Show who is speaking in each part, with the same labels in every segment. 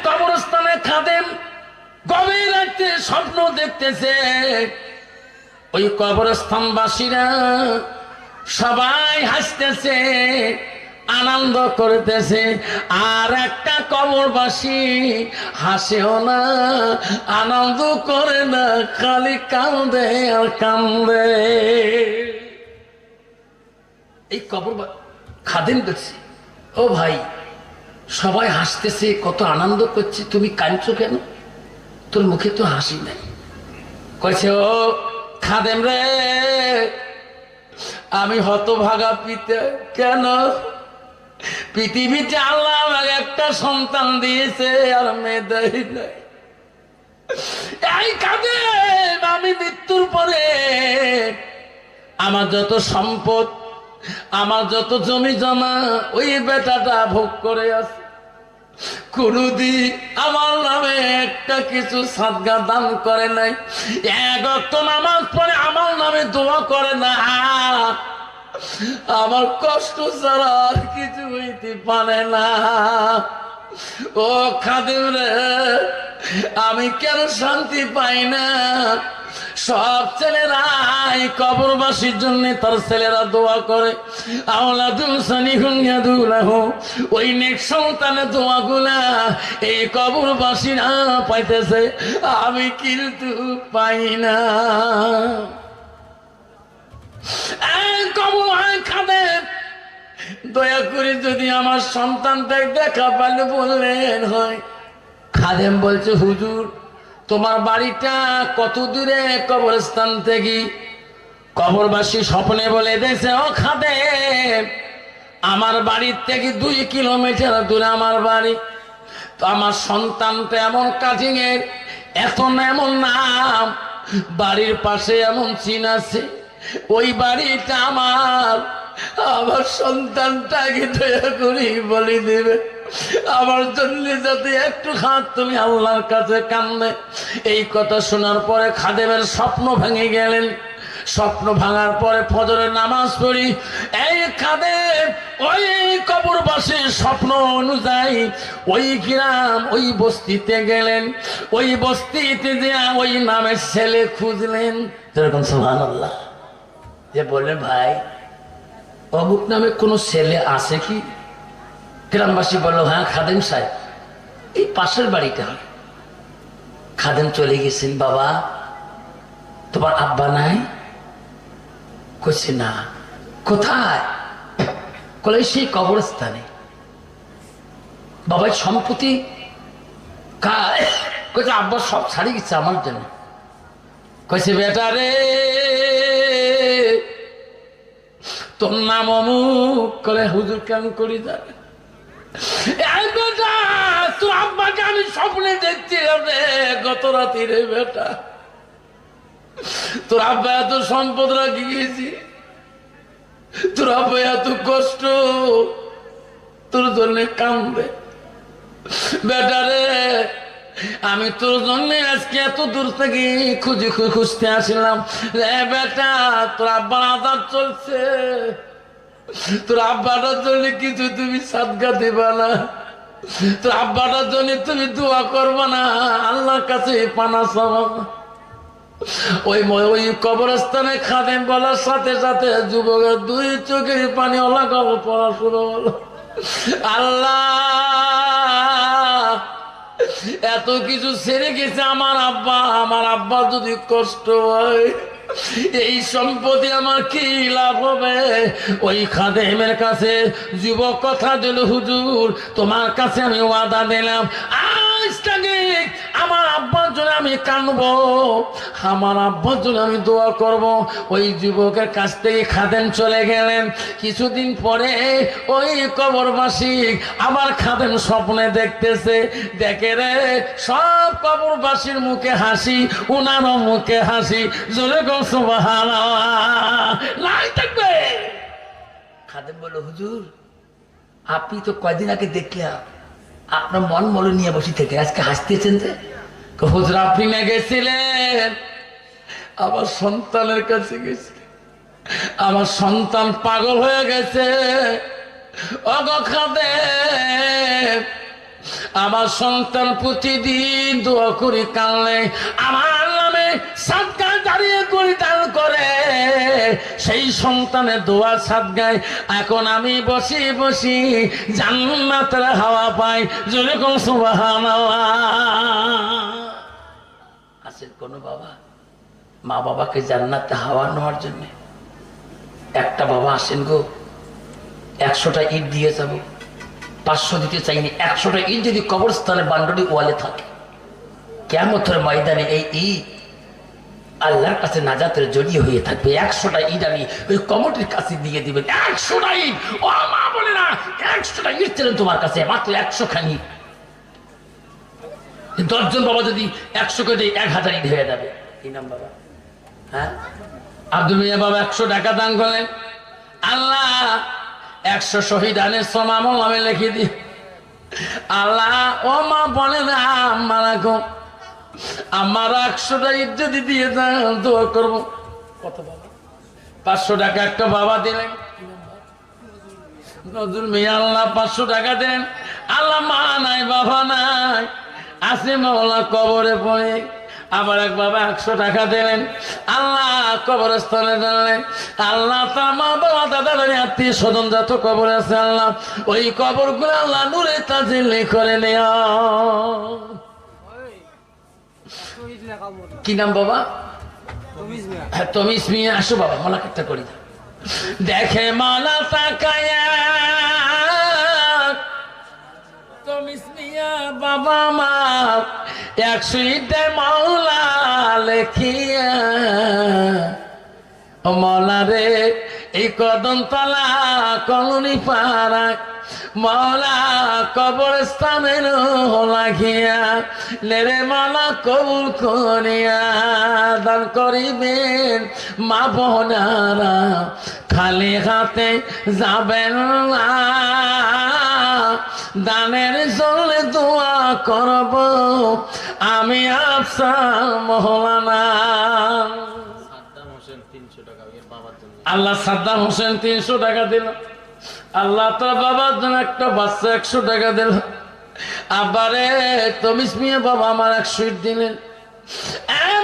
Speaker 1: কবরস্থানে খাদেম গভীর রাতে স্বপ্ন দেখতেছে, ওই কবরস্থানবাসীরা সবাই হাসতেছে, আনন্দ করতেছে, আর একটা কবরবাসী হাসেও না, আনন্দ করে না, খালি কান্দে আর কান্দে। এই কবর খাদেম দেখছি, ও ভাই সবাই হাসতেছে, কত আনন্দ করছে, তুমি কাঁদছো কেন? তোর মুখে তো হাসি নাই। কইছে, ও খাদেম রে, আমি হতভাগা পিতা। কেন? পৃথিবীতে আল্লাহ আমাকে একটা সন্তান দিয়েছে আর মেয়ে দেয় নাই। এই খাদেম, আমি মৃত্যুর পরে আমার যত সম্পদ, আমার যত জমি জমা, ওই বেটাটা ভোগ করে আছে। কোনদিন আমার নামে একটা কিছু সাদগা দান করে নাই, এক ওয়াক্ত নামাজ পড়ে আমার নামে দোয়া করে না। আমার কষ্ট ছাড়া আর কিছু হইতে পারে না। ও খাদেম রে, আমি কেন শান্তি পাই না? সব ছেলেরাই কবরবাসীর জন্য তার ছেলেরা দোয়া করে, আওলাদুল সানিহুন ইয়াদুলাহু, ওই নেক সন্তানের দোয়াগুলা এই কবরবাসীরা পাইতেছে, আমি কিন্তু পাই না। খাদেম, দয়া করে যদি আমার সন্তানটাকে দেখা পালে বললেন হয়। খাদেম বলছে, হুজুর তোমার বাড়িটা কত দূরে কবরস্থান থেকে? কবরবাসী স্বপ্নে বলে দিয়েছে, ও খাদেম, আমার বাড়ির থেকে 2 কিলোমিটার দূরে আমার বাড়ি। তো আমার সন্তানটা এমন কাজিং এর, এত এমন নাম, বাড়ির পাশে এমন চিন আছে, ওই বাড়িটা আমার। আমার সন্তানটাকে দয়া করে বলে দেবে, আমার জন্য যাতে একটু হাত তুমি আল্লাহর কাছে কান্দে। এই কথা শোনার পরে খাদেমের স্বপ্ন ভেঙে গেলেন। স্বপ্ন ভাঙার পরে ফজরের নামাজ পড়ি, এই খাদেম ওই কবরবাসীর স্বপ্ন অনুযায়ী ওই গ্রাম, ওই বস্তিতে গেলেন। ওই বস্তিতে যে ওই নামের ছেলে খুঁজলেন। যেরকম সুবহানাল্লাহ, যে বলে ভাই অমুক নামে কোনো ছেলে আছে কি? গ্রামবাসী বললো, হ্যাঁ খাদেম সাহেব, এই পাশের বাড়িটা। খাদেম চলে গেছেন, বাবা তোমার আব্বা নাই? কইছে না। কোথায়? কলে সেই কবরস্থানে। বাবার সম্পত্তি কইছে আব্বা সব ছাড়ি গেছে আমার জন্য। কইছে, বেটা রে, তোর নাম অমুক। করে, হুজুর কেন করি যাবে? বেটা, তোর আব্বাকে আমি স্বপ্নে দেখছিলাম রে গত রাতে রে। বেটা, তোর আব্বা এত সম্পদ রাখি গেছি, তোর আব্বা এত কষ্ট, তোর জন্য কান্দে। বেটা রে, আমি তোর জন্য আজকে এত দূর থেকে খুঁজতে আসলাম। বেটা, তোর আব্বার আযাব চলছে, তোর আব্বাটার জন্য কিছু তুমি সাদকা দিবা না? তোর আব্বাটার জন্য তুমি দোয়া করবা না? আল্লাহর কাছে পানা চাবা না? ওই কবরস্থানে খাদেম বলার সাথে সাথে যুবকের 2 চোখের পানি লাগাবো, পড়া শুরু হলো। আল্লাহ, এত কিছু ছেড়ে গেছে আমার আব্বা, আমার আব্বা যদি কষ্ট হয়, এই সম্পত্তি আমার কি লাভ হবে? ওই খাদেমের কাছে যুবক কথা দিল, হুজুর তোমার কাছে আমি ওয়াদা দিলাম, আজ থেকে আমার আব্বার জন্য আমি কাঁদবো, আমার আব্বার জন্য আমি দোয়া করব। ওই যুবকের কাছ থেকে খাদেম চলে গেলেন। কিছুদিন পরে ওই কবরবাসী আবার খাদেম স্বপ্নে দেখতেছে, দেখে রে সব কবরবাসীর মুখে হাসি, উনারও মুখে হাসি। জোরে গো সুবহানাল্লাহ, নাই থাকবে। খাদেম বলল, হুজুর আপনি তো কয়দিন আগে দেখলাম আপনার মন মল নিয়ে বসে থেকে আজকে হাসতেছেন যে? হুজুর আপনি না গেছিলেন আমার সন্তানের কাছে, গেছিলেন, আমার সন্তান পাগল হয়ে গেছে। ওগো খাদেম, আমার সন্তান প্রতিদিন দোয়া করি কানলে আমার নামে সাদকা দাঁড়িয়ে করি দান করে, সেই সন্তানের দোয়া সাদগায় এখন আমি বসি বসি জান্নাতের হাওয়া পাই। যেরকম সুবহানাল্লাহ। আছে কোন বাবা মা বাবাকে জান্নাতে হাওয়া নেওয়ার জন্য? একটা বাবা আসেন গো, 100টা ইট দিয়ে যাবো, 500 দিতে চাইনি, 100টা ইট যদি কবরস্থানে বান্ডলি ওয়ালে থাকে, কিয়ামতের ময়দানে এই ইট আল্লাহর কাছে নাজাতের জড়িয়ে হয়ে থাকবে। 100টা ইট আমি ওই কমিটির কাছে দিয়ে দিবেন। 100টা ইট, ও মা বলে না 100টা ইট ছিলেন তোমার কাছে, মাত্র 100 খানি। 10 জন বাবা যদি 100 করে 1000 ইট হয়ে যাবে। কি নাম বাবা? হ্যাঁ, আব্দুল মিয়া বাবা 100 টাকা দান করলেন। আল্লাহ 100 শহীদানের সমামল আমি লিখে দিই। আল্লাহ ও মা বলে না আম্মা রাখো, আমার 100টা ইট যদি দিয়ে দেন দোয়া করবো। কত বাবা? 500 টাকা একটা বাবা দিলেন, নজরুল মিয়া। আল্লাহ 500 টাকা দেন। আল্লাহ মা নাই বাবা নাই, আছে মাওলা কবরে পড়ে। আবার এক বাবা 100 টাকা দিলেন। আল্লাহ কবরস্থানে জানলেন। আল্লাহ তার মা বাবা দাদা দাদি আত্মীয় স্বজন যত কবর আছে আল্লাহ ওই কবর গুলো আল্লাহ নূরে তাজিলি করে নেয়া। কি নাম বাবা? হ্যাঁ তমিজ মিয়া। আসো বাবা মোলাকাতটা করি। দেখে মালা তাকায়া তমিজ মিয়া বাবা মা 100 ইটে মাওলা লেখিয়া। ও মাওলা রে এই কদম তলা কলোনি পাড়া মাওলা কবরস্থানের লাগিয়া নেরে মাওলা কবুল করিয়া দান করিবেন মা বোনারা, খালি হাতে যাবেন না, দানের জলে দোয়া করব আমি আফসার মহলানা। আল্লাহ সাদ্দাম হোসেন 300 টাকা দিল। আল্লাহ তার বাবার জন্য একটা বাচ্চা 100 টাকা দিল। আবারে তমিজ মিয়া বাবা আমার 100 ইট দিলেন।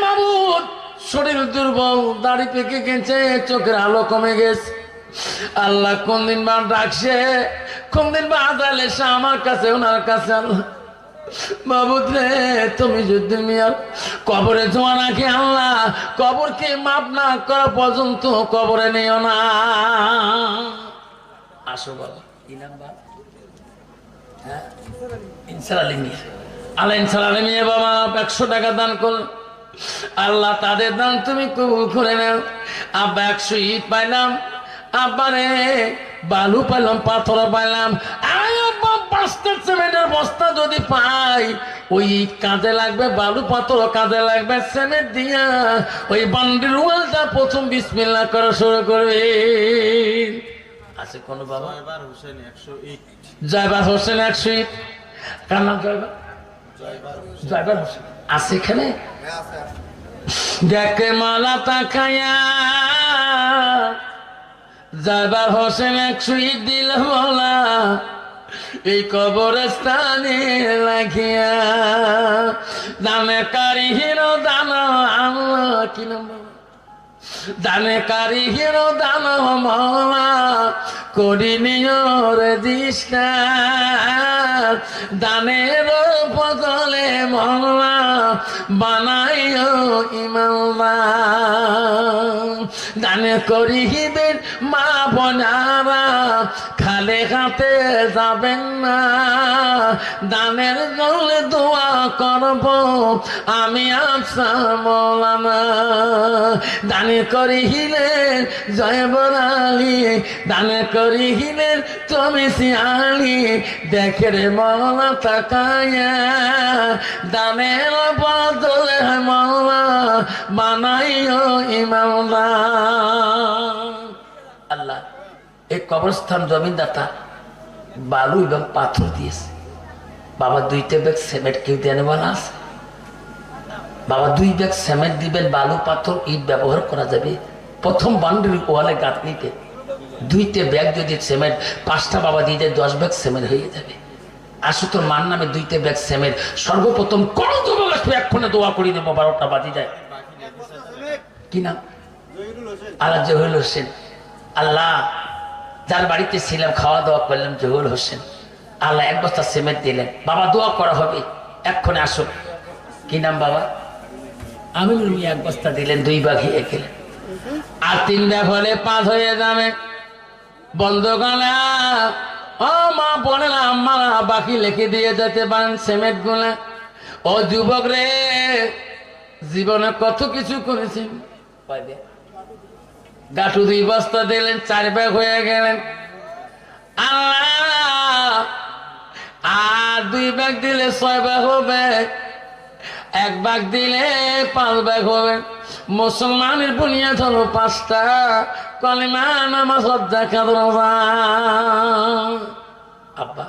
Speaker 1: মামুদ শরীর দুর্বল, দাড়ি পেকে গেছে, চোখের আলো কমে গেছে। আল্লাহ কোন দিন বা ডাকছে, কোন দিন বা আদালে আমার কাছে ওনার কাছে। আল্লাহ মাবুদ রে তুমি যদি মিয়ার কবরে জমা রাখি আল্লাহ কবরকে মাপ না করা পর্যন্ত কবরে নিও না। আসো বাবা। কি নাম বাবা? হ্যাঁ ইনসার আলী মিয়া। আল্লাহ ইনসার আলী মিয়া বাবা 100 টাকা দান করলেন। আল্লাহ তাদের দান তুমি কবুল করে নাও। আব্বা 100 ইট পাইলাম, আব্বারে বালু পাইলাম, পাথর পাইলাম। 5টা সিমেন্টের বস্তা যদি পাই ওই কাজে লাগবে, বালু পাথর কাজে লাগবে, সিমেন্ট দিয়া ওই বান্ডির ওয়ালটা প্রথম বিসমিল্লাহ করা শুরু করবে। আছে কোন বাবা? জয়বার হোসেন 100 ইট। জয়বার হোসেন 100 ইট। কার নাম? জয়বার জয়বার হোসেন আছে এখানে? দেখে মালা তাকায়া জয়বার হোসেন 100 ইট দিল মালা এই কবরস্থানে লাগিয়া। দানে কারি হিরো দানা আল্লাহ। কি নাম? দানে কারি হিরো দানা মাওলা করি নিয়র দিশা, দানের বদলে মাওলা বানাইও ইমাম। দানে করি হিবেন মা বোনারা, খালে হাতে যাবেন না, দানের জলে দোয়া করব আমি আফসার মৌলানা। দানে করিলেন জয়বর আলী, দানে করিলেন তমিজ আলী। দেখে রে মৌলা তাকায়া দানের বদলে মৌলা বানাইও ইমামলা। আল্লাহ এই কবরস্থান জমিনদাতা বালু এবং পাথর দিয়েছে। বাবা 2টা ব্যাগ সিমেন্ট কেউ দেন বলা আছে? বাবা 2 ব্যাগ সিমেন্ট দিবেন, বালু পাথর ইট ব্যবহার করা যাবে। প্রথম বান্ডিল ওয়ালে গাঁথনিতে 2টে ব্যাগ যদি সিমেন্ট 5টা বাবা দিয়ে দেয় 10 ব্যাগ সিমেন্ট হয়ে যাবে। আসো তোর মার নামে 2টা ব্যাগ সেমের সর্বপ্রথম কোন যুবক আসবে এক্ষণে দোয়া করি নেবো, 12টা বাজি যায়। কি নাম? আল্লাহ জহুল হোসেন। আল্লাহ যার বাড়িতে ছিলাম খাওয়া দাওয়া করলাম জহুল হোসেন, আল্লাহ 1 বস্তা সিমেন্ট দিলেন। বাবা দোয়া করা হবে, এক্ষণে আসো। কি নাম বাবা? আমিনুল মিয়া। 1 বস্তা দিলেন, 2 ভাগ হয়ে গেলেন। আর 3 ভাগ হলে 5 হয়ে যাবে। বন্ধ গলা ও মা বলে না আম্মা বাকি লিখে দিয়ে যেতে পারেন সিমেন্ট গুলা। ও যুবক রে, জীবনে কত কিছু করেছেন। গাঠু 2 বস্তা দিলেন, 4 ভাগ হয়ে গেলেন। আল্লাহ আর 2 ভাগ দিলে 6 ভাগ হবে, 1 ভাগ দিলে 5 ভাগ হবে। মুসলমানের বুনিয়াদ হলো 5টা, কলিমা নামাজ হজ্জা কাদরা। আব্বা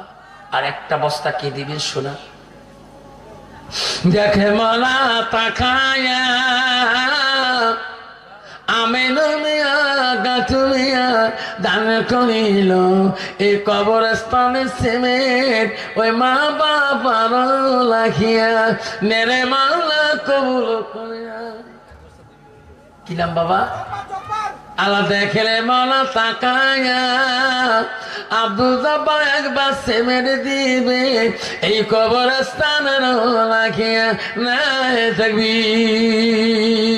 Speaker 1: আর 1টা বস্তা কে দিবেন শোনা? দেখে মালা তাকায়া আমিনুল মিয়া গাঠু মিয়া দান করিল এই কবরস্থানে সিমেন্ট ওই মা বাবার লাখিয়া মেরে মাওলা কবুল করিয়া। কি নাম বাবা? আল্লাহ দেখলে মাওলা তাকায়া আব্দুল জব্বার 1 বার সিমেন্ট দিবে এই কবরস্থানের লাখিয়া। না তাকবীর।